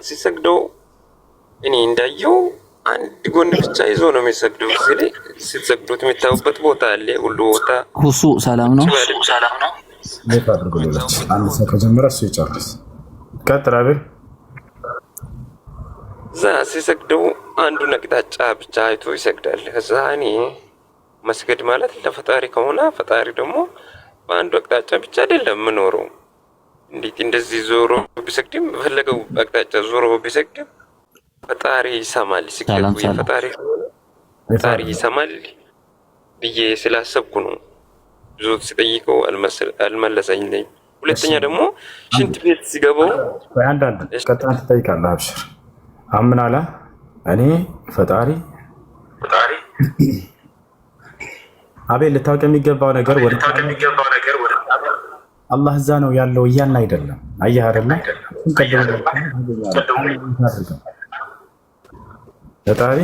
ሲሰግደው እኔ እንዳየው አንድ ጎን ብቻ ይዞ ነው የሚሰግደው። ስለዚህ ሲሰግዱት የሚታዩበት ቦታ አለ። ሁሉ ቦታ ሁሱ ሰላም ነው። ቤት አድርጎልኝ አንድ ሰው ከጀመረ እሱ ይጨርስ። ቀጥል አቤል። እዛ ሲሰግደው አንዱን አቅጣጫ ብቻ አይቶ ይሰግዳል። ከዛ እኔ መስገድ ማለት ለፈጣሪ ከሆነ ፈጣሪ ደግሞ በአንዱ አቅጣጫ ብቻ አይደለም የምኖረው። እንዴት እንደዚህ ዞሮ ቢሰግድም በፈለገው አቅጣጫ ዞሮ ቢሰግድም ፈጣሪ ይሰማል። ሲገቡ ፈጣሪ ይሰማል ብዬ ስላሰብኩ ነው። ብዙ ሲጠይቀው አልመለሰኝም። ሁለተኛ ደግሞ ሽንት ቤት ሲገባው አንዳንድ ቀጥታ ትጠይቃለህ። አብሽር አምን አለ እኔ ፈጣሪ አቤል ልታውቅ የሚገባው ነገር ወደ አላህ እዛ ነው ያለው እያልን አይደለም። አየህ አይደለ? ፈጣሪ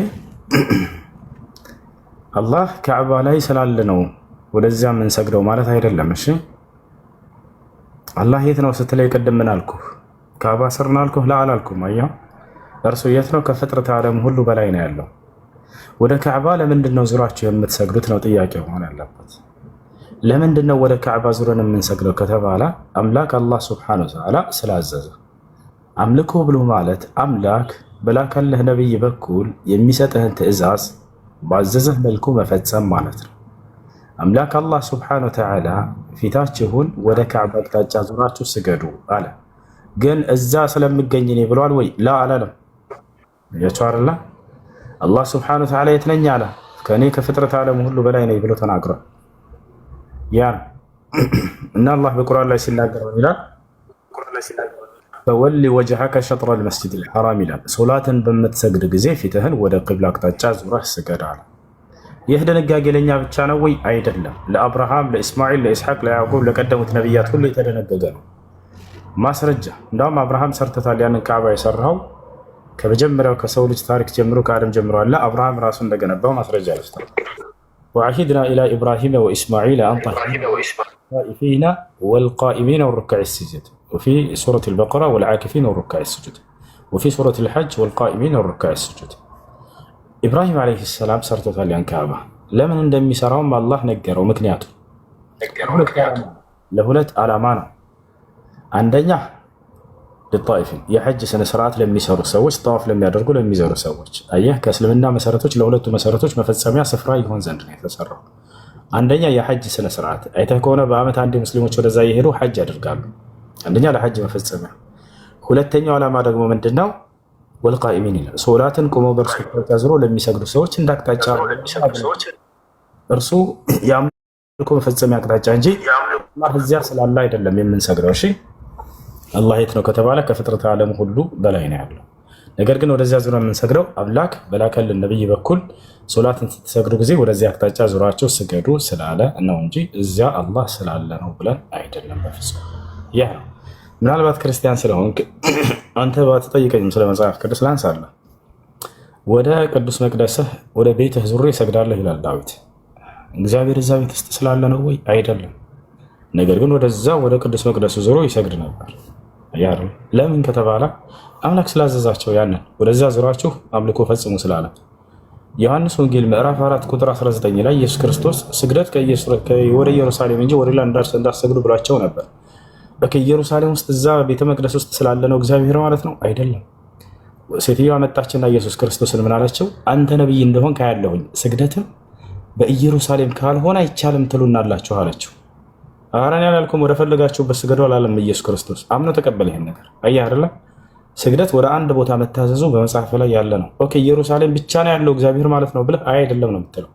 አላህ ካዕባ ላይ ስላለ ነው ወደዚያ የምንሰግደው ማለት አይደለም። እሺ አላህ የት ነው ስትለይ ቅድም ምን አልኩህ? ካዕባ ስር ነው አልኩህ? ላ አላልኩም። አየህ እርሱ የት ነው? ከፍጥረት ዓለም ሁሉ በላይ ነው ያለው። ወደ ካዕባ ለምንድን ነው ዙራችሁ የምትሰግዱት ነው ጥያቄው መሆን ያለበት። ለምንድን ነው ወደ ካዕባ ዙረን የምንሰግደው ከተባለ አምላክ አላህ ሱብሓነሁ ወተዓላ ስላዘዘ። አምልኮ ብሎ ማለት አምላክ በላከልህ ነብይ በኩል የሚሰጥህን ትዕዛዝ ባዘዘህ መልኩ መፈጸም ማለት ነው። አምላክ አላህ ሱብሓነሁ ወተዓላ ፊታችሁን ወደ ካዕባ አቅጣጫ ዙራችሁ ስገዱ አለ። ግን እዛ ስለምገኝ እኔ ብሏል ወይ? ላ አላለም። ያቻው አይደለ? አላህ ሱብሓነሁ ወተዓላ የት ነኝ አለ? ከእኔ ከፍጥረት ዓለም ሁሉ በላይ ነኝ ብሎ ተናግሯል። ያ እና አላህ በቁርአን ላይ ሲናገር ይላል ፈወሊ ወጅሀከ ሸጥረል መስጂዲል ሐራም ይላል። ሶላትን በምትሰግድ ጊዜ ፊትህን ወደ ቂብላ አቅጣጫ ዙረህ ስገድ አለ። ይህ ድንጋጌ ለኛ ብቻ ነው ወይ? አይደለም። ለአብርሃም፣ ለኢስማኤል፣ ለኢስሐቅ፣ ለያዕቆብ ለቀደሙት ነቢያት ሁሉ የተደነገገ ነው። ማስረጃ እንዳውም አብርሃም ሰርተታል። ያንን ካዕባ የሰራው ከመጀመሪያው ከሰው ልጅ ታሪክ ጀምሮ ከአደም ጀምሮ አለ። አብርሃም ራሱ እንደገነባው ማስረጃ ይስታል። ወዐሂድና ኢላ ኢብራሂም ወኢስማዒል አን ጠሂራ الطائفين والقائمين والركع السجود وفي سورة البقرة والعاكفين والركع السجود وفي سورة الحج والقائمين والركع السجود إبراهيم عليه السلام سرتها لأن كعبة لمن اندمي سراهم الله نجره مكنياته لهولت على مانا عندنا للطائفين يحج سنة سرعات لم يسروا سوش طواف لم يدركوا لم يزوروا سوش أيه كسلمنا مسارتوش لهولت مسارتوش ما فتسميع سفراء يكون زندنا يتسرعوا አንደኛ የሐጅ ስነ ስርዓት አይተህ ከሆነ በአመት አንድ ሙስሊሞች ወደዛ ይሄዱ ሐጅ ያደርጋሉ። አንደኛ ለሐጅ መፈጸሚያ። ሁለተኛው ዓላማ ደግሞ ምንድነው? ወልቃኢሚን ይላል። ሶላትን ቆመው በእርሱ ተዘሮ ለሚሰግዱ ሰዎች እንዳቅጣጫ እርሱ የአምልኮ መፈጸሚያ አቅጣጫ እንጂ አላህ እዚያ ስላለ አይደለም የምንሰግደው። እሺ አላህ የት ነው ከተባለ ከፍጥረት ዓለም ሁሉ በላይ ነው ያለው። ነገር ግን ወደዚያ ዙራ የምንሰግደው አምላክ በላከልን ነብይ በኩል ሶላትን ስትሰግዱ ጊዜ ወደዚያ አቅጣጫ ዙራቸው ስገዱ ስላለ ነው እንጂ እዚያ አላህ ስላለ ነው ብለን አይደለም በፍጹም። ያ ነው። ምናልባት ክርስቲያን ስለሆንክ አንተ ባትጠይቀኝም ስለ መጽሐፍ ቅዱስ ላንሳለ ወደ ቅዱስ መቅደስህ ወደ ቤትህ ዙሬ እሰግዳለሁ ይላል ዳዊት። እግዚአብሔር እዛ ቤት ውስጥ ስላለ ነው ወይ? አይደለም። ነገር ግን ወደዛ ወደ ቅዱስ መቅደሱ ዙሮ ይሰግድ ነበር። ያ ነው። ለምን ከተባለ አምላክ ስላዘዛቸው ያንን ወደዛ ዙራችሁ አምልኮ ፈጽሙ ስላለ። ዮሐንስ ወንጌል ምዕራፍ 4 ቁጥር 19 ላይ ኢየሱስ ክርስቶስ ስግደት ወደ ኢየሩሳሌም እንጂ ወደ ሌላ እንዳትሰግዱ ብሏቸው ነበር። በኢየሩሳሌም ውስጥ እዛ ቤተ መቅደስ ውስጥ ስላለ ነው እግዚአብሔር ማለት ነው? አይደለም። ሴትዮዋ መጣችና ኢየሱስ ክርስቶስን ምን አለችው? አንተ ነብይ እንደሆን ካያለሁኝ ስግደትም በኢየሩሳሌም ካልሆነ አይቻልም ትሉናላችሁ አለችው። ኧረ እኔ አላልኩም ወደ ፈለጋችሁበት ስገዱ አላለም ኢየሱስ ክርስቶስ። አምኖ ተቀበለ ይሄን ነገር። አየህ አይደለም? ስግደት ወደ አንድ ቦታ መታዘዙ በመጽሐፍ ላይ ያለ ነው። ኦኬ ኢየሩሳሌም ብቻ ነው ያለው እግዚአብሔር ማለት ነው ብለህ አይደለም ነው የምትለው።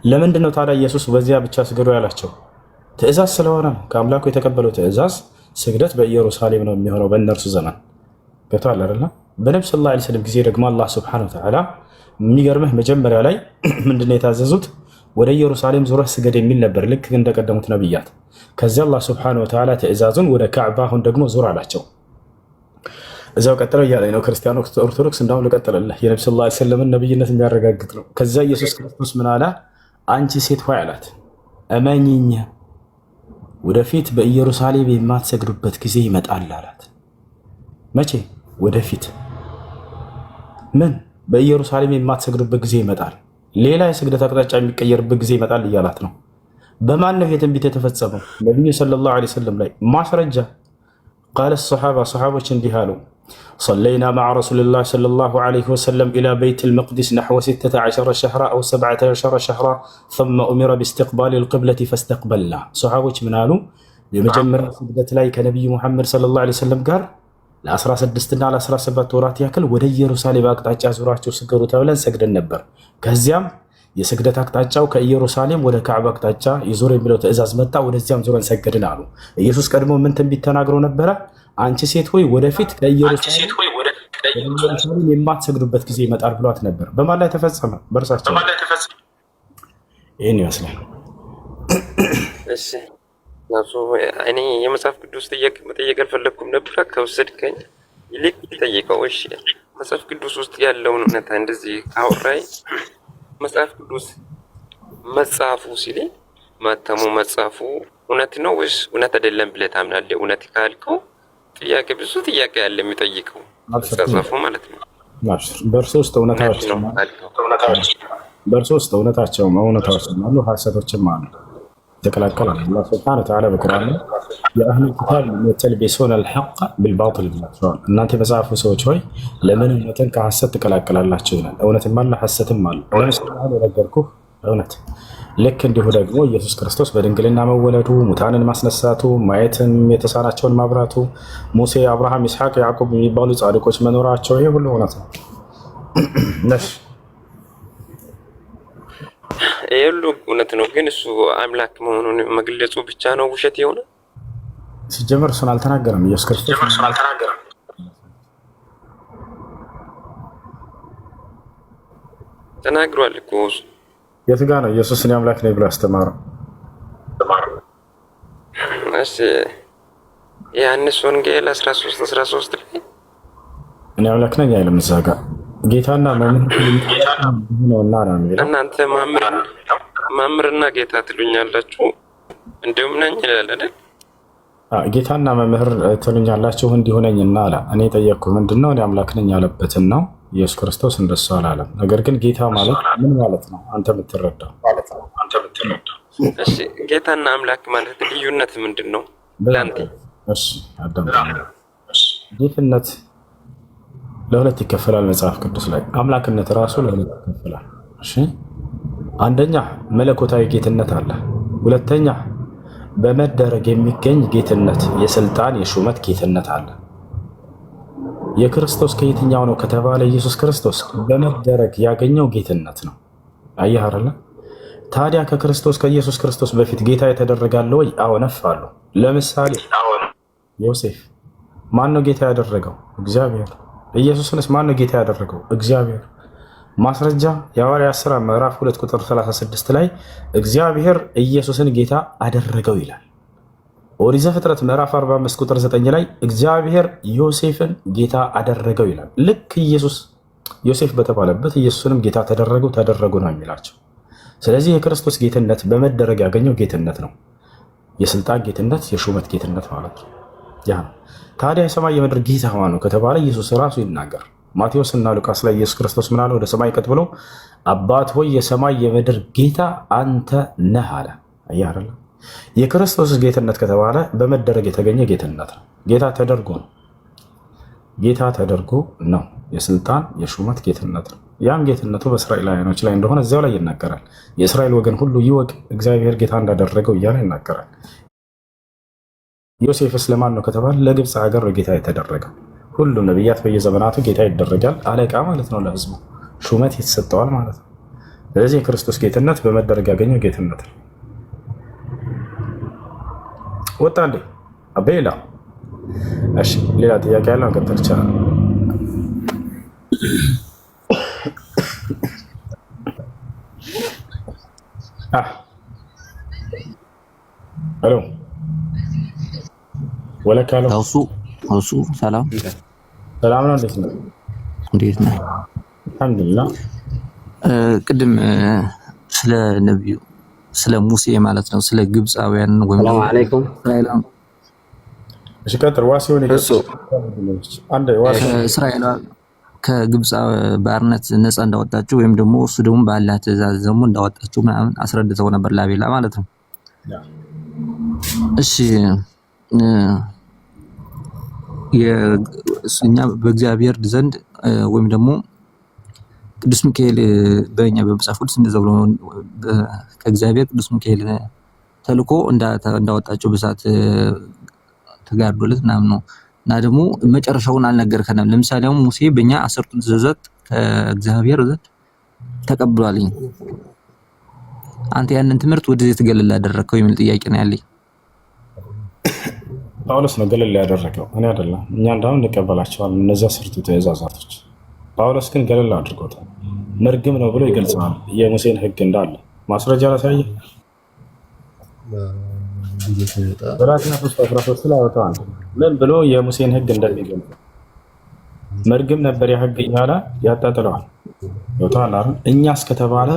ለምንድን ነው ታዲያ ኢየሱስ በዚያ ብቻ ስገዱ ያላቸው? ትእዛዝ ስለሆነ ነው። ከአምላኩ የተቀበለው ትእዛዝ ስግደት በኢየሩሳሌም ነው የሚሆነው በእነርሱ ዘመን። ገብቶሃል አይደለ? በነብዩ ሰለላሁ ዐለይሂ ወሰለም ጊዜ ደግሞ አላህ ሱብሓነሁ ወተዓላ የሚገርምህ መጀመሪያ ላይ ምንድን ነው የታዘዙት? ወደ ኢየሩሳሌም ዙረህ ስገድ የሚል ነበር፣ ልክ እንደቀደሙት ነብያት። ከዚያ አላህ ሱብሓነሁ ወተዓላ ትእዛዙን ወደ ካዕባ አሁን ደግሞ ዙር አላቸው። እዛው ቀጥለው እያለኝ ነው ክርስቲያኖች ኦርቶዶክስ እንዳውም ልቀጥልልህ የነብዩ ሰለላሁ ዐለይሂ ወሰለም ነብይነት የሚያረጋግጥ ነው። ከዚያ ኢየሱስ ክርስቶስ ምን አለ? አንቺ ሴት ሆይ አላት፣ እመኚኝ ወደፊት በኢየሩሳሌም የማትሰግዱበት ጊዜ ይመጣል አላት። መቼ? ወደፊት ምን በኢየሩሳሌም የማትሰግዱበት ጊዜ ይመጣል፣ ሌላ የስግደት አቅጣጫ የሚቀየርበት ጊዜ ይመጣል እያላት ነው። በማን ነው የትንቢት የተፈጸመው? ነቢዩ ሰለላሁ ዐለይሂ ወሰለም ላይ ማስረጃ ቃለ ሰሓቦች እንዲህ አሉ صلينا مع رسول الله صلى الله عليه وسلم إلى بيت المقدس نحو 16 شهرا أو 17 شهرا ثم أمر باستقبال القبلة فاستقبلنا صحابوች ምን አሉ? የመጀመሪያ ስግደት ላይ ከነቢዩ ሙሐመድ ሰለላሁ ዐለይሂ ወሰለም ጋር ለ16 እና ለ17 ወራት ያክል ወደ ኢየሩሳሌም አቅጣጫ ዙራቸው ስገዱ ተብለን ሰግደን ነበር። ከዚያም የስግደት አቅጣጫው ከኢየሩሳሌም ወደ ካዕባ አቅጣጫ ይዞር የሚለው ትእዛዝ መጣ። ወደዚያም ዞረን ሰገድን አሉ። ኢየሱስ ቀድሞ ምን ትንቢት ተናግሮ ነበረ? አንቺ ሴት ሆይ ወደፊት ከኢየሩሳሌም የማትሰግዱበት ጊዜ ይመጣል ብሏት ነበር። በማን ላይ ተፈጸመ? በእርሳቸው። ይህን ይመስላል። እሺ እኔ የመጽሐፍ ቅዱስ ጥያቄ መጠየቅ አልፈለግኩም ነበር። ከወሰድከኝ ይልቅ ጠይቀው። እሺ መጽሐፍ ቅዱስ ውስጥ ያለውን እውነታ እንደዚህ አውራይ መጽሐፍ ቅዱስ መጽሐፉ ሲል ማተሙ መጽሐፉ እውነት ነው ወይስ እውነት አይደለም ብለህ ታምናለህ? እውነት ካልከው ጥያቄ ብዙ ጥያቄ ያለ የሚጠይቀው መጽሐፉ ማለት ነው። በእርሱ ውስጥ እውነታዎችም አሉ፣ ሐሰቶችም አሉ። ተከላከለ አላህ ሱብሓነሁ ወተዓላ በቁርአን የአህሉ ኪታብ የተልቢሱነ አልሐቅ ቢልባጢል ብሏቸዋል። እናንተ የመጽሐፉ ሰዎች ሆይ ለምን እውነትን ከሐሰት ትቀላቀላላችሁ ይላል። እውነትም አለ ሐሰትም አለ። ለምሳሌ የነገርኩህ እውነት ልክ እንዲሁ ደግሞ ኢየሱስ ክርስቶስ በድንግልና መወለዱ፣ ሙታንን ማስነሳቱ፣ ማየትን የተሳናቸውን ማብራቱ፣ ሙሴ፣ አብርሃም፣ ይስሐቅ፣ ያዕቆብ የሚባሉ ጻድቆች መኖራቸው ይሄ ሁሉ እውነት ነው። ይሄ ሁሉ እውነት ነው። ግን እሱ አምላክ መሆኑን መግለጹ ብቻ ነው ውሸት የሆነ? ሲጀመር እሱን አልተናገረም ኢየሱስ ክርስቶስ ተናግሯል እኮ። የት ጋ ነው ኢየሱስ እኔ አምላክ ነኝ ብሎ ያስተማረው? እሺ ዮሐንስ ወንጌል 13:13 ላይ እኔ አምላክ ነኝ አይልም። እዛ ጋ ጌታና መምህር ነውና ነው የሚለው። እናንተ መምህርና ጌታ ትሉኛላችሁ እንዲሁም ነኝ ይላል አይደል? ጌታና መምህር ትሉኛላችሁ እንዲሁ ነኝና አለ። እኔ ጠየቅኩ ምንድነው እኔ አምላክ ነኝ ያለበትን ነው። ኢየሱስ ክርስቶስ እንደሱ አላለም። ነገር ግን ጌታ ማለት ምን ማለት ነው አንተ የምትረዳው? እሺ ጌታና አምላክ ማለት ልዩነት ምንድን ነው ላንተ? እሺ አዳም ጌትነት ለሁለት ይከፈላል መጽሐፍ ቅዱስ ላይ። አምላክነት ራሱ ለሁለት ይከፈላል። እሺ አንደኛ መለኮታዊ ጌትነት አለ። ሁለተኛ በመደረግ የሚገኝ ጌትነት፣ የስልጣን የሹመት ጌትነት አለ። የክርስቶስ ከየትኛው ነው ከተባለ ኢየሱስ ክርስቶስ በመደረግ ያገኘው ጌትነት ነው። አየህ አይደለ? ታዲያ ከክርስቶስ ከኢየሱስ ክርስቶስ በፊት ጌታ የተደረጋለ ወይ? አዎ ነፋሉ። ለምሳሌ ዮሴፍ ማን ነው ጌታ ያደረገው? እግዚአብሔር። ኢየሱስንስ ማን ነው ጌታ ያደረገው? እግዚአብሔር። ማስረጃ የሐዋርያት ሥራ ምዕራፍ 2 ቁጥር 36 ላይ እግዚአብሔር ኢየሱስን ጌታ አደረገው ይላል። ኦሪት ዘፍጥረት ምዕራፍ 45 ቁጥር 9 ላይ እግዚአብሔር ዮሴፍን ጌታ አደረገው ይላል። ልክ ኢየሱስ ዮሴፍ በተባለበት ኢየሱስንም ጌታ ተደረጉ ነው የሚላቸው። ስለዚህ የክርስቶስ ጌትነት በመደረግ ያገኘው ጌትነት ነው። የስልጣን ጌትነት፣ የሹመት ጌትነት ማለት ነው። ያ ታዲያ የሰማይ የምድር ጌታ ማን ነው ከተባለ ኢየሱስ ራሱ ይናገር። ማቴዎስ እና ሉቃስ ላይ ኢየሱስ ክርስቶስ ምን አለ? ወደ ሰማይ ቀጥ ብሎ አባት ሆይ የሰማይ የምድር ጌታ አንተ ነህ አለ። አየህ አይደል? የክርስቶስ ጌትነት ከተባለ በመደረግ የተገኘ ጌትነት ነው። ጌታ ተደርጎ ነው። የስልጣን የሹመት ጌትነት ነው። ያም ጌትነቱ በእስራኤላውያኖች ላይ እንደሆነ እዚያው ላይ ይናገራል። የእስራኤል ወገን ሁሉ ይወቅ እግዚአብሔር ጌታ እንዳደረገው እያለ ይናገራል። ዮሴፍስ ለማን ነው ከተባለ ለግብፅ ሀገር ጌታ የተደረገው። ሁሉም ነቢያት በየዘመናቱ ጌታ ይደረጋል። አለቃ ማለት ነው፣ ለህዝቡ ሹመት ይሰጠዋል ማለት ነው። ስለዚህ የክርስቶስ ጌትነት በመደረግ ያገኘው ጌትነት ነው። ወጣ እንዴ አቤላ? እሺ ሌላ ጥያቄ ያለው መቀጠል ይቻላል። ሄሎ ወለካ ነው እሱ ሰላም ነው። እንዴት ነህ? አልሐምዱሊላህ። ቅድም ስለ ነብዩ ስለ ሙሴ ማለት ነው ስለ ግብፃውያን ወይም ሰላም አለይኩም እሺ ቀጥል። ዋሲውን አንድ ዋሲ እስራኤል ከግብፅ ባርነት ነፃ እንዳወጣችሁ ወይም ደግሞ እሱ ደግሞ በአላህ ትእዛዝ ደግሞ እንዳወጣችሁ ምናምን አስረድተው ነበር ላቤላ ማለት ነው። እሺ እኛ በእግዚአብሔር ዘንድ ወይም ደግሞ ቅዱስ ሚካኤል በእኛ በመጽሐፍ ቅዱስ እንደዛ ብሎ ከእግዚአብሔር ቅዱስ ሚካኤል ተልኮ እንዳወጣቸው በሳት ተጋርዶለት ምናምን ነው። እና ደግሞ መጨረሻውን አልነገርከንም። ለምሳሌ አሁን ሙሴ በእኛ 10ቱ ትእዛዛት ከእግዚአብሔር ዘንድ ተቀብሏል። አንተ ያንን ትምህርት ወደዚህ ትገልል ያደረከው የሚል ጥያቄ ነው ያለኝ። ጳውሎስ ነው ገለል ያደረገው፣ እኔ አይደለም። እኛ እንዳሁን እንቀበላቸዋለን እነዚያ 10ቱ ትእዛዛቶች። ጳውሎስ ግን ገለል አድርጎታል። መርግም ነው ብሎ ይገልጸዋል። የሙሴን ሕግ እንዳለ ማስረጃ ላሳየ። ገላትያ 3:13 ላይ አወጣዋል። ምን ብሎ የሙሴን ሕግ እንደሚገልጽ መርግም ነበር ያ ሕግ እያለ ያጣጥለዋል። ይወጣል አይደል? እኛ እስከተባለ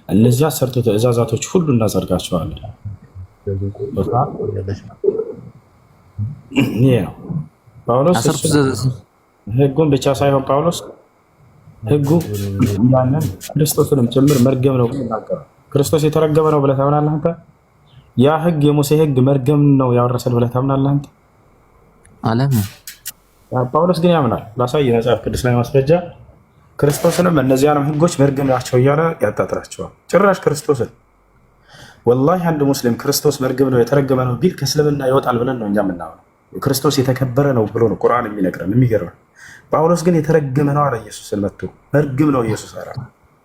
እነዚያ 10ቱ ትእዛዛቶች ሁሉ እናጸድቃቸዋለን። ይሄ ነው ጳውሎስ ሕጉን ብቻ ሳይሆን ጳውሎስ ሕጉ ያንን ክርስቶስንም ጭምር መርገም ነው ብሎ ይናገራል። ክርስቶስ የተረገመ ነው ብለህ ታምናለህ አንተ? ያ ሕግ የሙሴ ሕግ መርገም ነው ያወረሰን ብለህ ታምናለህ አንተ? አለም ጳውሎስ ግን ያምናል። ላሳይ መጽሐፍ ቅዱስ ላይ ማስረጃ። ክርስቶስንም እነዚያንም ሕጎች መርገም ናቸው እያለ ያጣጥራቸዋል። ጭራሽ ክርስቶስን ወላሂ አንድ ሙስሊም ክርስቶስ መርገም ነው የተረገመ ነው ቢል ከእስልምና ይወጣል ብለን ነው እኛ የምናምነው። ክርስቶስ የተከበረ ነው ብሎ ነው ቁርአን የሚነግረን። የሚገርም ጳውሎስ ግን የተረገመ ነው አለ። ኢየሱስን መጥቶ መርግም ነው ኢየሱስ አለ።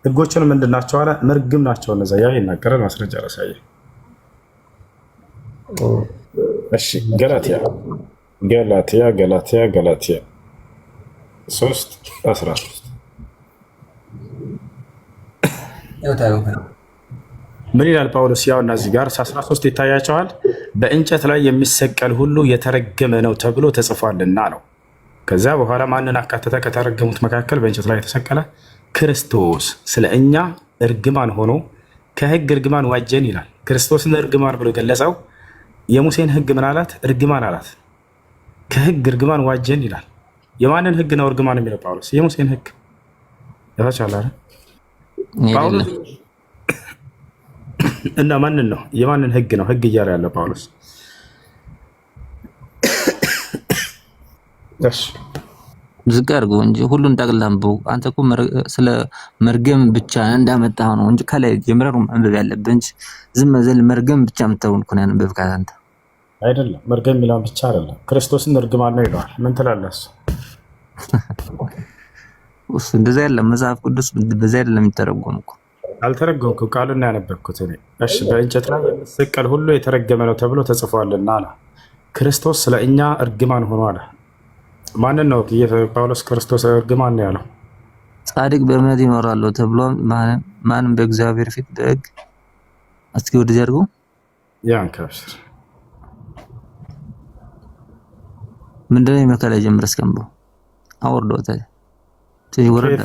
ሕጎችን ምንድን ናቸው አለ? መርግም ናቸው እነዛ። ያ ይናገራል። ማስረጃ ላሳይ። እሺ ገላትያ 3:13 ምን ይላል ጳውሎስ? ያውና እዚህ ጋር 13 ይታያቸዋል። በእንጨት ላይ የሚሰቀል ሁሉ የተረገመ ነው ተብሎ ተጽፏልና ነው። ከዛ በኋላ ማንን አካተተ? ከተረገሙት መካከል በእንጨት ላይ የተሰቀለ ክርስቶስ ስለ እኛ እርግማን ሆኖ ከሕግ እርግማን ዋጀን ይላል። ክርስቶስን እርግማን ብሎ ገለጸው። የሙሴን ሕግ ምን አላት? እርግማን አላት። ከሕግ እርግማን ዋጀን ይላል። የማንን ሕግ ነው እርግማን የሚለው ጳውሎስ? የሙሴን ሕግ ያቻለ ጳውሎስ እና ማንን ነው? የማንን ሕግ ነው ሕግ እያለ ያለው ጳውሎስ? ዝቅ አድርገው እንጂ ሁሉን ጠቅላምበው። አንተ እኮ ስለ መርገም ብቻ እንዳመጣህ ነው እንጂ ከላይ ጀምረህ ማንበብ ያለብህ እንጂ ዝም መዘል መርገም ብቻ የምታውን እኮ ነው ያነበብካት አንተ። አይደለም መርገም የሚለውን ብቻ አይደለም፣ ክርስቶስን እርግማን ነው ይለዋል። ምን ትላለህ? እሱ እንደዛ ያለ መጽሐፍ ቅዱስ በዛ አይደለም የሚተረጎም እኮ። አልተረጎምኩም፣ ቃሉን ያነበብኩት እኔ። እሺ በእንጨት ላይ የሚሰቀል ሁሉ የተረገመ ነው ተብሎ ተጽፏልና አለ። ክርስቶስ ስለ እኛ እርግማን ሆኖ አለ። ማንን ነው ጳውሎስ ክርስቶስ እርግማን ነው ያለው? ጻድቅ በእምነት ይኖራል ተብሎ ማንም በእግዚአብሔር ፊት በሕግ እስኪ ወደዚህ አድርገው ያን ከብስር ምንድነው የመከለ ጀምር እስከምበው አወርዶታል። ትይ ወረዳ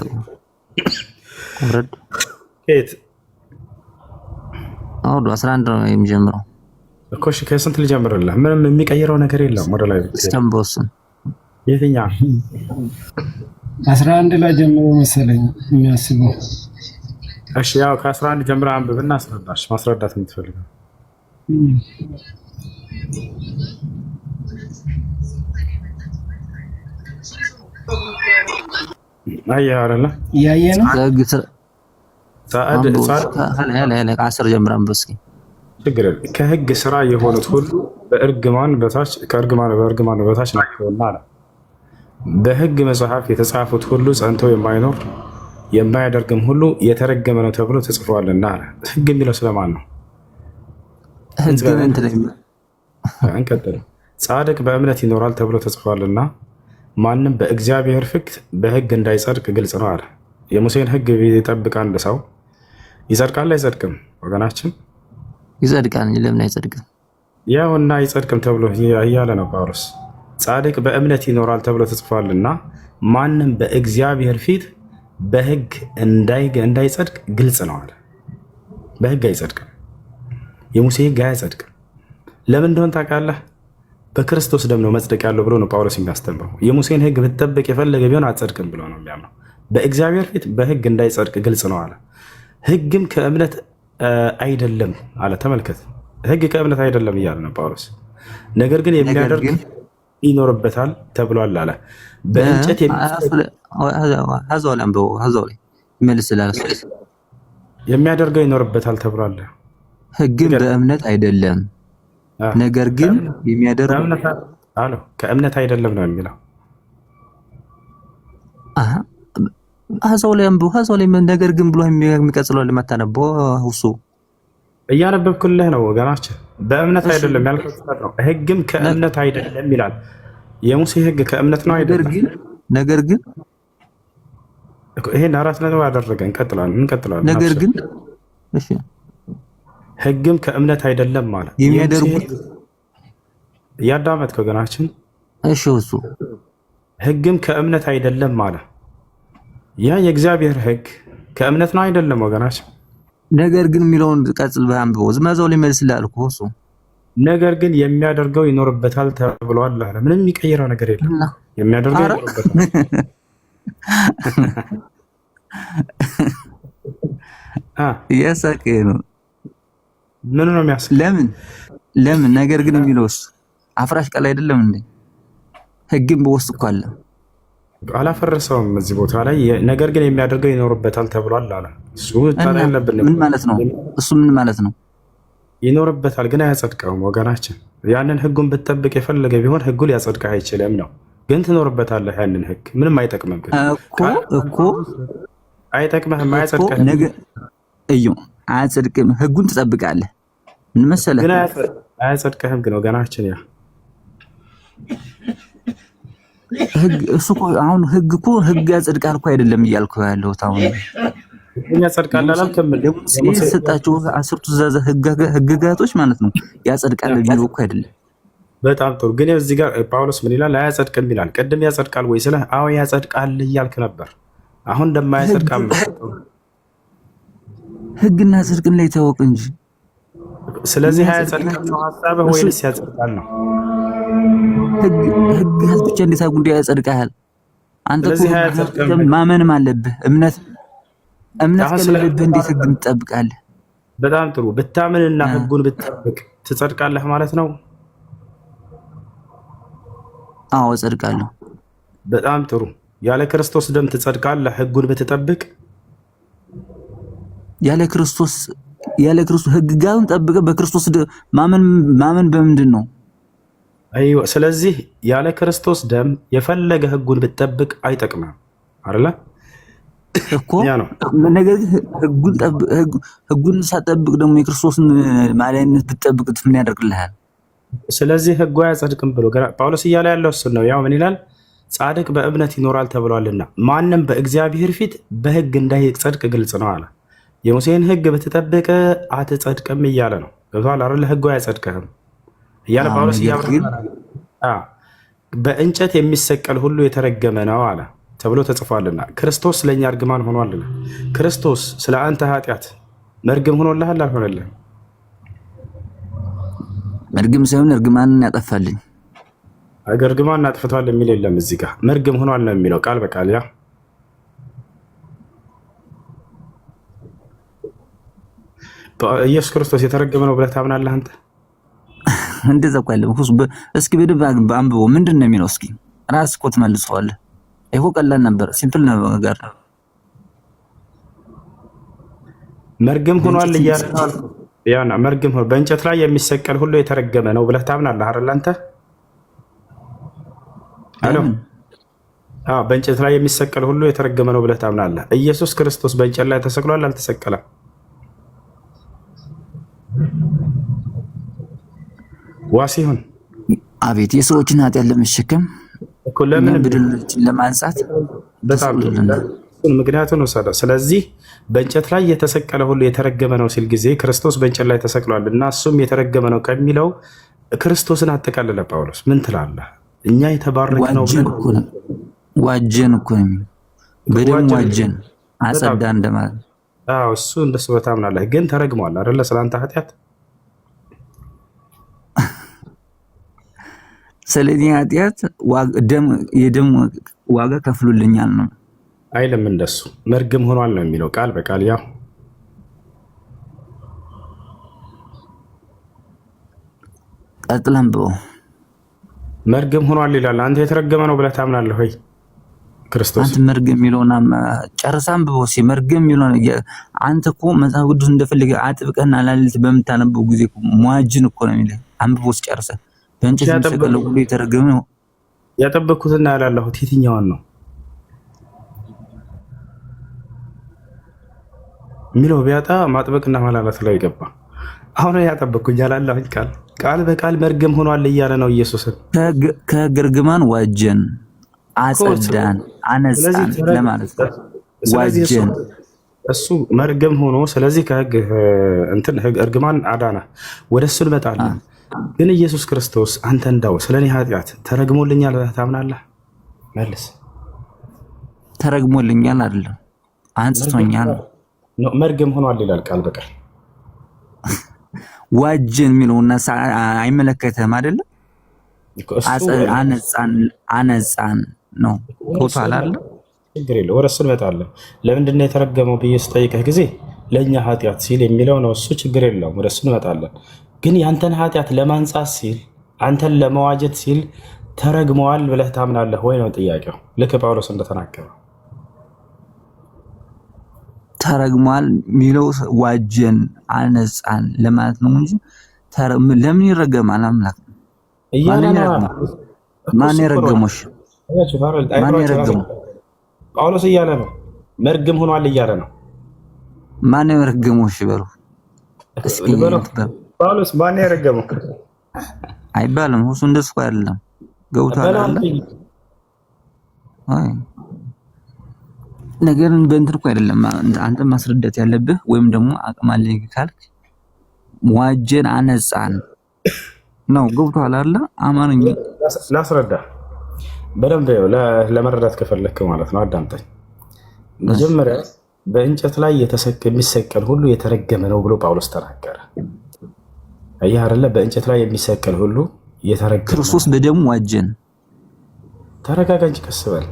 ወረድ ከየት አወርዶ 11 ነው የሚጀምረው እኮ። እሺ ከስንት ልጀምርልህ? ምንም የሚቀይረው ነገር የለም። ወደ ላይ እስከምበውስ የትኛው 11 ላይ ጀምሮ መሰለኝ የሚያስበው። እሺ ያው ከ11 ጀምሮ አንብብና አስረዳሽ። ማስረዳት የምትፈልገው አየህ አይደለ? ያየህ ነው። ከ10 ጀምረን በስኪ ችግር ከሕግ ስራ የሆኑት ሁሉ በእርግማን በታች በእርግማን በታች ናቸውና አለ። በሕግ መጽሐፍ የተጻፉት ሁሉ ጸንቶ የማይኖር የማያደርግም ሁሉ የተረገመ ነው ተብሎ ተጽፏልና አለ። ሕግ የሚለው ስለማን ነው? እንቀጥል። ጻድቅ በእምነት ይኖራል ተብሎ ተጽፏልና ማንም በእግዚአብሔር ፊት በሕግ እንዳይጸድቅ ግልጽ ነው አለ። የሙሴን ሕግ ቢጠብቅ አንድ ሰው ይጸድቃል አይጸድቅም? ወገናችን ይጸድቃል። ለምን አይጸድቅም? ያውና አይጸድቅም ተብሎ እያለ ነው ጳውሎስ። ጻድቅ በእምነት ይኖራል ተብሎ ተጽፏልና ማንም በእግዚአብሔር ፊት በሕግ እንዳይጸድቅ ግልጽ ነው አለ። በሕግ አይጸድቅም። የሙሴ ሕግ አያጸድቅም። ለምን እንደሆነ ታውቃለህ? በክርስቶስ ደም ነው መጽደቅ ያለው ብሎ ነው ጳውሎስ የሚያስተምረው። የሙሴን ሕግ ብትጠብቅ የፈለገ ቢሆን አትጸድቅም ብሎ ነው የሚያምነው። በእግዚአብሔር ፊት በሕግ እንዳይጸድቅ ግልጽ ነው አለ። ሕግም ከእምነት አይደለም አለ። ተመልከት፣ ሕግ ከእምነት አይደለም እያለ ነው ጳውሎስ። ነገር ግን የሚያደርግ ይኖርበታል ተብሏል አለ። በእንጨት የሚያደርገው ይኖርበታል ተብሏል። ሕግም በእምነት አይደለም ነገር ግን የሚያደርገው አለው ከእምነት አይደለም ነው የሚለው። ሀዛው ላይ አንብቦ ሀዛው ላይ ነገር ግን ብሎ የሚቀጥለው ለማታነበው እሱ እያነበብኩልህ ነው ወገናችን። በእምነት አይደለም ያልከው ነው። ሕግም ከእምነት አይደለም ይላል። የሙሴ ሕግ ከእምነት ነው አይደለም። ነገር ግን ይሄን 4 ነጥብ አደረገ። እንቀጥላለን። ነገር ግን እሺ ሕግም ከእምነት አይደለም ማለት የሚያደርጉት ያዳመጥከው ወገናችን። እሺ እሱ ሕግም ከእምነት አይደለም ማለት ያ የእግዚአብሔር ሕግ ከእምነት ነው አይደለም ወገናችን። ነገር ግን የሚለውን ቀጽል በአንብቦ ዝማዛው ላይ መልስልሃል እኮ እሱ ነገር ግን የሚያደርገው ይኖርበታል ተብሏል አለ። ምንም የሚቀይረው ነገር የለም። የሚያደርገው ይኖርበታል። እያሳቀ ነው። ምን ነው የሚያስቅ? ለምን ነገር ግን የሚለውስ አፍራሽ ቃል አይደለም እንዴ? ሕግም በውስጥ እኮ አለ። አላፈረሰውም እዚህ ቦታ ላይ ነገር ግን የሚያደርገው ይኖርበታል ተብሏል አለ። እሱ ታዲያ ያለብን ምን ማለት ነው? እሱ ምን ማለት ነው? ይኖርበታል ግን አያጸድቀውም ወገናችን። ያንን ሕጉን ብትጠብቅ የፈለገ ቢሆን ሕጉ ሊያጸድቅህ አይችልም ነው። ግን ትኖርበታለህ። ያንን ሕግ ምንም አይጠቅምም እኮ አይጠቅምህም፣ አያጸድቅህም። እዩ አያጸድቅም። ሕጉን ትጠብቃለህ። ምን መሰለህ ግን አያጸድቅህም ግን ወገናችን። ያ ሕግ እሱ እኮ አሁን ሕግ ያጸድቃል እኮ አይደለም እያልኩ ያለሁት አሁን ያጸድቃል አላልክም? የሰጣቸው 10ቱ ትእዛዛት ሕግጋቶች ማለት ነው ያጸድቃል ቢለው እኮ አይደለም። በጣም ጥሩ። ግን እዚህ ጋር ጳውሎስ ምን ይላል? አያጸድቅም ይላል። ቅድም ያጸድቃል ወይ ስለ አዎ ያጸድቃል እያልክ ነበር። አሁን እንደማያጸድቃም ሕግና ጽድቅን ላይ ታወቅ እንጂ። ስለዚህ አያጸድቃል ነው ሐሳብህ ወይስ ያጸድቃል ነው? ሕግ ብቻ እንዴት አጉንዳ ያጸድቃል? አንተ እኮ ማመንም አለብህ። እምነት ከሌለብህ እንዴት ሕግን ትጠብቃለህ? በጣም ጥሩ። ብታምንና ሕጉን ብትጠብቅ ትጸድቃለህ ማለት ነው? አዎ እጸድቃለሁ። በጣም ጥሩ። ያለ ክርስቶስ ደም ትጸድቃለህ ሕጉን ብትጠብቅ? ያለ ክርስቶስ ሕግጋቱን ጠብቀህ በክርስቶስ ማመን በምንድን ነው? አይዋ። ስለዚህ ያለ ክርስቶስ ደም የፈለገ ሕጉን ብትጠብቅ አይጠቅምም አይደለ እኮ። ነገር ግን ሕጉን ሳትጠብቅ ደግሞ የክርስቶስን ማዳንነት ብትጠብቅ ምን ያደርግልሃል? ስለዚህ ሕጉ አያጸድቅም ብሎ ጳውሎስ እያለ ያለው እሱ ነው። ያው ምን ይላል? ጻድቅ በእምነት ይኖራል ተብሏልና ማንም በእግዚአብሔር ፊት በሕግ እንዳይጸድቅ ግልጽ ነው አለ። የሙሴን ሕግ ብትጠብቅ አትጸድቅም እያለ ነው። ገብቶሃል አይደለ? ሕጉ አያጸድቅህም እያለ ጳውሎስ በእንጨት የሚሰቀል ሁሉ የተረገመ ነው አለ ተብሎ ተጽፏልና ክርስቶስ ስለኛ እርግማን ሆኗልና። ክርስቶስ ስለ አንተ ኃጢአት መርግም ሆኖልሃል አልሆነልህም? መርግም ሳይሆን እርግማንን ያጠፋልኝ። እርግማን አጥፍቷል የሚል የለም እዚህ ጋር። መርግም ሆኗል ነው የሚለው ቃል በቃል። ያ ኢየሱስ ክርስቶስ የተረገመ ነው ብለህ ታምናለህ አንተ? እንደዛ እኮ አይደለም። እስኪ በደንብ አንብበው ምንድን ነው የሚለው? እስኪ ራስህ እኮ ትመልሰዋለህ። ይሄ ቀላል ነበር፣ ሲምፕል ነገር። መርግም ሆኗል እያልኩ ያና መርግም ሆኖ በእንጨት ላይ የሚሰቀል ሁሉ የተረገመ ነው ብለህ ታምናለህ አይደል አንተ? አሎ በእንጨት ላይ የሚሰቀል ሁሉ የተረገመ ነው ብለህ ታምናለህ። ኢየሱስ ክርስቶስ በእንጨት ላይ ተሰቅሏል አልተሰቀለም? ዋሲሁን አቤት የሰዎችን ኃጢአት ለመሸከም እኮ ለምን በደሎችን ለማንጻት በጣም ምክንያቱን ወሰደ። ስለዚህ በእንጨት ላይ የተሰቀለ ሁሉ የተረገመ ነው ሲል ጊዜ ክርስቶስ በእንጨት ላይ ተሰቅሏል እና እሱም የተረገመ ነው ከሚለው ክርስቶስን አጠቃለለ ጳውሎስ። ምን ትላለህ? እኛ የተባረክ ነው ዋጀን እኮ ነው። በደም ዋጀን አጸዳ እንደማለት። አዎ እሱ እንደሱ በታምናለህ። ግን ተረግሟል አይደለ? ስለአንተ ኃጢአት ስለዚህ ኃጢአት የደም ዋጋ ከፍሎልኛል ነው አይልም። እንደሱ መርገም ሆኗል ነው የሚለው ቃል በቃል ያው ቀጥለም ብሎ መርገም ሆኗል ይላል። አንተ የተረገመ ነው ብለህ ታምናለህ ወይ? ክርስቶስ አንተ መርገም የሚለውና ጨርሳም ብሎ ሲመርገም የሚለው አንተ እኮ መጽሐፍ ቅዱስ እንደፈለገ አጥብቀህና ላልት በምታነበው ጊዜ ሙአጅን እኮ ነው የሚለው። አንብቦስ ጨርሰህ በእንጨት የሚሰቀለው ሁሉ የተረገመ ነው። ያጠበቅኩትና ያላለሁት የትኛውን ነው የሚለው ቢያጣ ማጥበቅና ማላላት ላይ ገባ። አሁን ያጠበቅኩኝ ያላለሁኝ ቃል በቃል መርገም ሆኗል እያለ ነው ኢየሱስን። ከግርግማን ዋጀን፣ አጸዳን፣ አነጻን ለማለት ነው። ዋጀን እሱ መርገም ሆኖ ስለዚህ ከህግ እርግማን አዳና ወደ እሱ እንመጣለን። ግን ኢየሱስ ክርስቶስ አንተ እንዳው ስለኔ ኃጢአት ተረግሞልኛል ታምናለህ? መልስ። ተረግሞልኛል አይደለም አንጽቶኛል። መርገም ሆኗል ይላል ቃል በቃል። ዋጀን የሚለውና አይመለከተም አይደለም። አነጻን ነው ቶታል አለ። ችግር የለው ወደ እሱ እንመጣለን። ለምንድን ነው የተረገመው ብዬ ስጠይቅህ ጊዜ ለእኛ ኃጢአት ሲል የሚለው ነው። እሱ ችግር የለውም ወደ እሱ እንመጣለን። ግን ያንተን ኃጢአት ለማንጻት ሲል አንተን ለመዋጀት ሲል ተረግመዋል ብለህ ታምናለህ ወይ ነው ጥያቄው። ልክ ጳውሎስ እንደተናገረው ተረግሟል የሚለው ዋጀን አነጻን ለማለት ነው እንጂ ለምን ይረገማል? አምላክ ማን የረገሞሽ? ማን የረገመው? ጳውሎስ እያለ ነው መርገም ሆኗል እያለ ነው። ማን የረገሞሽ በሉ እስኪ። ጳውሎስ ማን የረገመው አይባልም። እሱ እንደሱ አይደለም። ገብቷል አለ አይ ነገርን በእንትን እኮ አይደለም አንተ ማስረዳት ያለብህ ወይም ደግሞ አቅም አለኝ ካልክ ዋጀን አነጻን ነው። ገብቷል አለ አማርኛ ላስረዳ በደንብ ለመረዳት ከፈለክ ማለት ነው። አዳምጠኝ። መጀመሪያ በእንጨት ላይ የሚሰቀል ሁሉ የተረገመ ነው ብሎ ጳውሎስ ተናገረ። አየህ አይደለ? በእንጨት ላይ የሚሰቀል ሁሉ የተረገመ ክርስቶስ በደሙ ዋጀን። ተረጋጋ እንጂ ቀስ በል።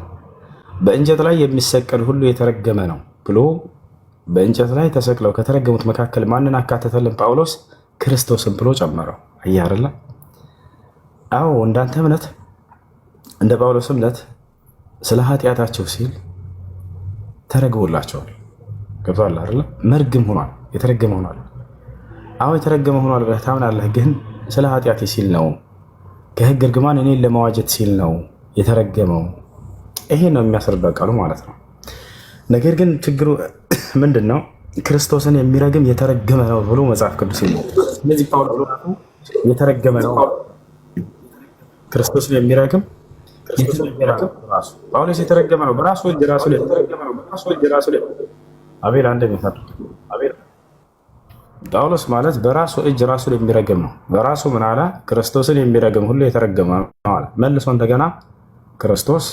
በእንጨት ላይ የሚሰቀል ሁሉ የተረገመ ነው ብሎ በእንጨት ላይ ተሰቅለው ከተረገሙት መካከል ማንን አካተተልን ጳውሎስ? ክርስቶስን ብሎ ጨመረው። አየህ አይደለ? አዎ እንዳንተ እምነት እንደ ጳውሎስ እምነት ስለ ኃጢአታቸው ሲል ተረግቦላቸዋል። ገብቶሃል አይደለ? መርግም ሆኗል፣ የተረገመ ሆኗል። አዎ የተረገመ ሆኗል ብለህ ታምናለህ። ግን ስለ ኃጢአቴ ሲል ነው፣ ከህግ እርግማን እኔን ለመዋጀት ሲል ነው የተረገመው። ይሄ ነው የሚያስረዳው ቃሉ ማለት ነው። ነገር ግን ችግሩ ምንድን ነው? ክርስቶስን የሚረግም የተረገመ ነው ብሎ መጽሐፍ ቅዱስ ይላል። ስለዚህ ጳውሎስ የተረገመ ነው ክርስቶስን የሚረግም ጳውሎስ የተረገመ ነው በራሱ እጅ ራሱ ላይ አቤል አንድ የሚፈርድ ጳውሎስ ማለት በራሱ እጅ ራሱ የሚረግም ነው። በራሱ ምን አለ? ክርስቶስን የሚረግም ሁሉ የተረገመ ነው አለ። መልሶ እንደገና ክርስቶስ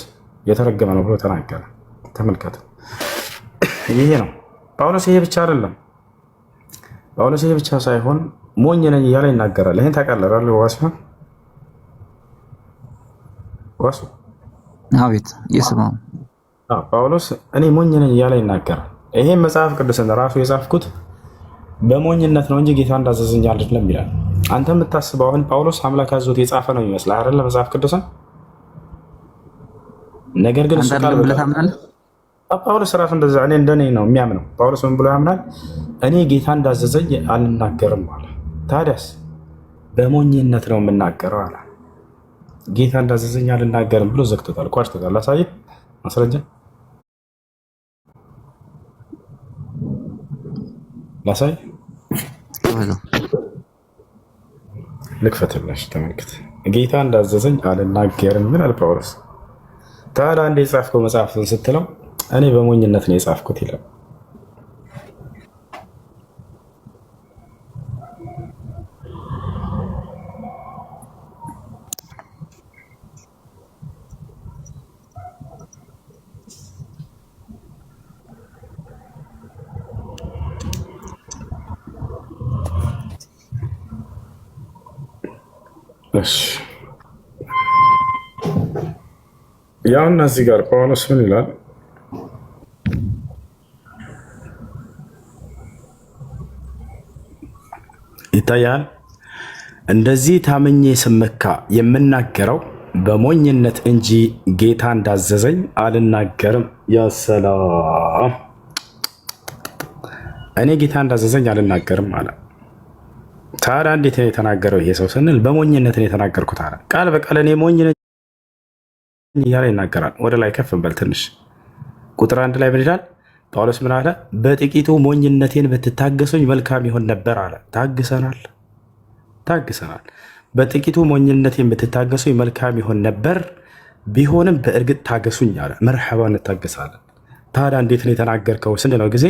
የተረገመ ነው ብሎ ተናገረ። ተመልከቱ። ይሄ ነው ጳውሎስ። ይሄ ብቻ አይደለም። ጳውሎስ ይሄ ብቻ ሳይሆን ሞኝ ነኝ እያለ ይናገራል። ይሄን ታውቃለህ አይደል? ዋሱ አቤት ይስማው። ጳውሎስ እኔ ሞኝ ነኝ እያለ ይናገራል። ይሄን መጽሐፍ ቅዱስን ራሱ የጻፍኩት በሞኝነት ነው እንጂ ጌታ እንዳዘዘኝ አይደለም ይላል። አንተ የምታስበው አሁን ጳውሎስ አምላክ አዞት የጻፈ ነው ይመስላል አይደል? መጽሐፍ ቅዱስን ነገር ግን እሱ ቃል ጳውሎስ ራሱ እንደዛ እኔ እንደኔ ነው የሚያምነው። ጳውሎስ ምን ብሎ ያምናል? እኔ ጌታ እንዳዘዘኝ አልናገርም አለ። ታዲያስ በሞኝነት ነው የምናገረው አለ። ጌታ እንዳዘዘኝ አልናገርም ብሎ ዘግቶታል፣ ቋጭቶታል። ላሳይህ ማስረጃ ላሳይ ልክፈትላሽ፣ ተመልክት። ጌታ እንዳዘዘኝ አልናገርም ምን አለ ጳውሎስ። ታዲያ አንድ የጻፍከው መጽሐፍን ስትለው እኔ በሞኝነት ነው የጻፍኩት ይላል። እሺ ያውና እዚህ ጋር ጳውሎስ ምን ይላል? ይታያል። እንደዚህ ታምኜ ስመካ የምናገረው በሞኝነት እንጂ ጌታ እንዳዘዘኝ አልናገርም። ያ ሰላም፣ እኔ ጌታ እንዳዘዘኝ አልናገርም አለ። ታዲያ እንዴት ነው የተናገረው ይሄ ሰው ስንል በሞኝነት ነው የተናገርኩት አለ። ቃል በቃል እኔ ሞኝ ነኝ እያለ ይናገራል። ወደ ላይ ከፍ በል ትንሽ። ቁጥር 1 ላይ ምን ይላል? ጳውሎስ ምን አለ? በጥቂቱ ሞኝነቴን ብትታገሱኝ መልካም ይሆን ነበር አለ። ታግሰናል። በጥቂቱ ሞኝነቴን ብትታገሱኝ መልካም ይሆን ነበር፣ ቢሆንም በእርግጥ ታገሱኝ አለ። መርሐባ እንታገሳለን። ታዲያ እንዴት ነው የተናገርከው ስንለው ጊዜ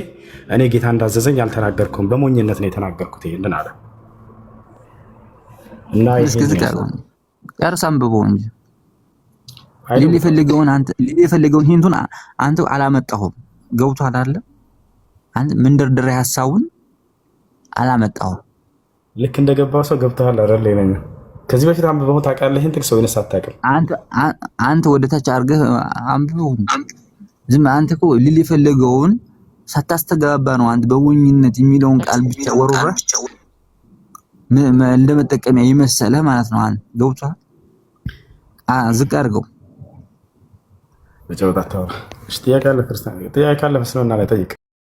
እኔ ጌታ እንዳዘዘኝ አልተናገርኩም በሞኝነት ነው የተናገርኩት ይሄንን አለ። እና ቀርስ አንብበው እንጂ ሊል የፈለገውን ሂንቱን አንተ አላመጣሁም። ገብቶሃል አይደል? አንተ መንደርደሪያ ሐሳቡን አላመጣሁም። ልክ እንደገባው ሰው ገብተሃል አይደል? ይለኛ ከዚህ በፊት አንብበው ታውቃለህ? ይሄን ጥቅስ ወይንስ አታውቅም? አንተ ወደ ታች አድርገህ አንብበው። ዝም አንተ እኮ ሊል የፈለገውን ሳታስተጋባ ነው አንተ በሞኝነት የሚለውን ቃል ብቻ ወርወረህ እንደመጠቀሚያ ይመሰለህ ማለት ነው። አንተ ገብቶሃል? ዝቅ አድርገው። በጨዋታ ታወራ። እሺ ጥያቄ አለ ክርስቲያን? ጥያቄ አለ መስሎና ላይ ጠይቅ።